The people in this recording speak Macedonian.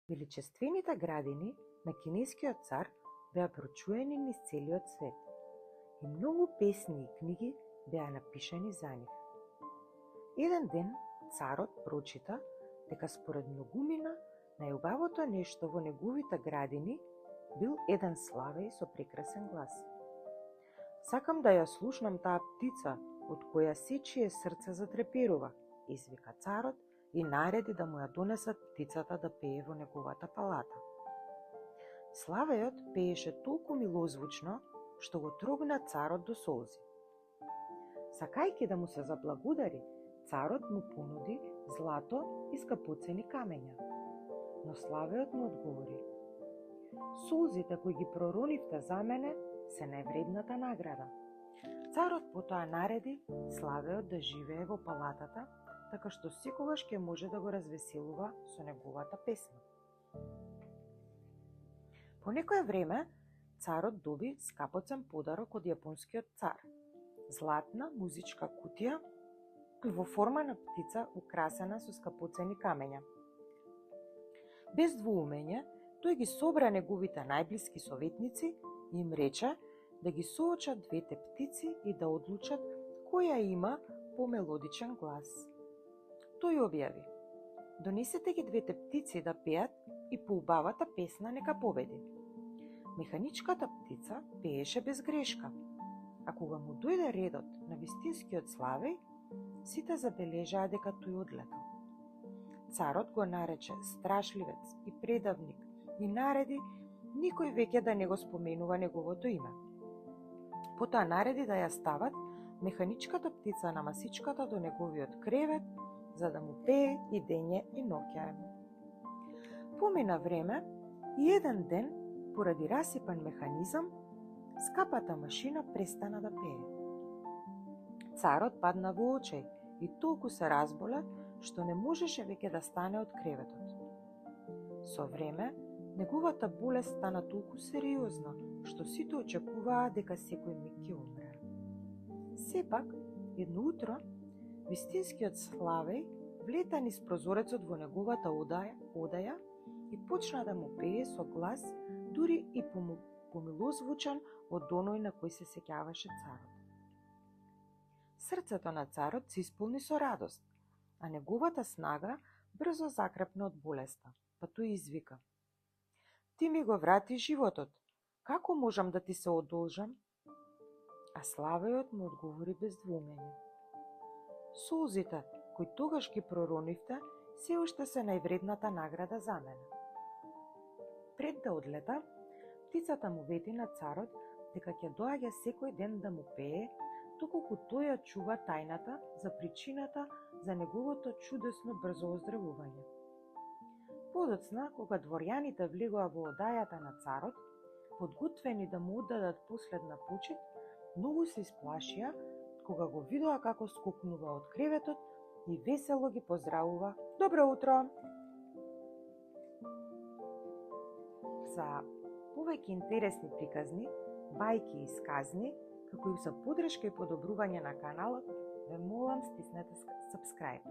Величествените градини на кинескиот цар беа прочуени низ целиот свет и многу песни и книги беа напишани за нив. Еден ден царот прочита дека според многумина најубавото нешто во неговите градини бил еден славеј со прекрасен глас. Сакам да ја слушнам таа птица од која сечие срце затреперува, извика царот и нареди да му ја донесат птицата да пее во неговата палата. Славејот пееше толку милозвучно што го трогна царот до солзи. Сакајќи да му се заблагодари, царот му понуди злато и скапоцени камења. Но славејот му одговори: солзите кои ги проронивте за мене се највредната награда. Царот потоа нареди славејот да живее во палатата, така што секогаш ќе може да го развеселува со неговата песна. По некое време царот доби скапоцен подарок од јапонскиот цар – златна музичка кутија во форма на птица украсена со скапоцени камења. Без двоумење, тој ги собра неговите најблиски советници и им рече да ги соочат двете птици и да одлучат која има помелодичен глас. Тој објави: донесете ги двете птици да пеат и по убавата песна нека победи. Механичката птица пееше без грешка, а кога му дојде редот на вистинскиот славеј, сите забележаа дека тој одлетал. Царот го нарече страшливец и предавник и нареди никој веќе да не го споменува неговото име. Потоа нареди да ја стават механичката птица на масичката до неговиот кревет, за да му пее и дење и ноќе. Помина време и еден ден, поради расипан механизам, скапата машина престана да пее. Царот падна во очај и толку се разболе, што не можеше веќе да стане од креветот. Со време, неговата болест стана толку сериозна, што сите очекуваа дека секој миг ќе умре. Сепак, едно утро, вистинскиот славеј влета низ прозорецот во неговата одаја и почна да му пее со глас дури и помилозвучен од оној на кој се сеќаваше царот. Срцето на царот се исполни со радост, а неговата снага брзо закрепна од болеста, па тој извика: ти ми го врати животот, како можам да ти се одолжам? А славејот му одговори без двоумење: солзите кои тогаш ги проронивте се уште се највредната награда за мене. Пред да одлета, птицата му вети на царот дека ќе доаѓа секој ден да му пее, доколку тој ја чува тајната за причината за неговото чудесно брзо оздравување. Подоцна, кога дворјаните влегоа во одајата на царот, подготвени да му оддадат последна почит, многу се исплашија кога го видоа како скокнува од креветот и весело ги поздравува: добро утро! За повеќе интересни приказни, бајки и сказни, како и за подршка и подобрување на каналот, ве молам стиснете subscribe.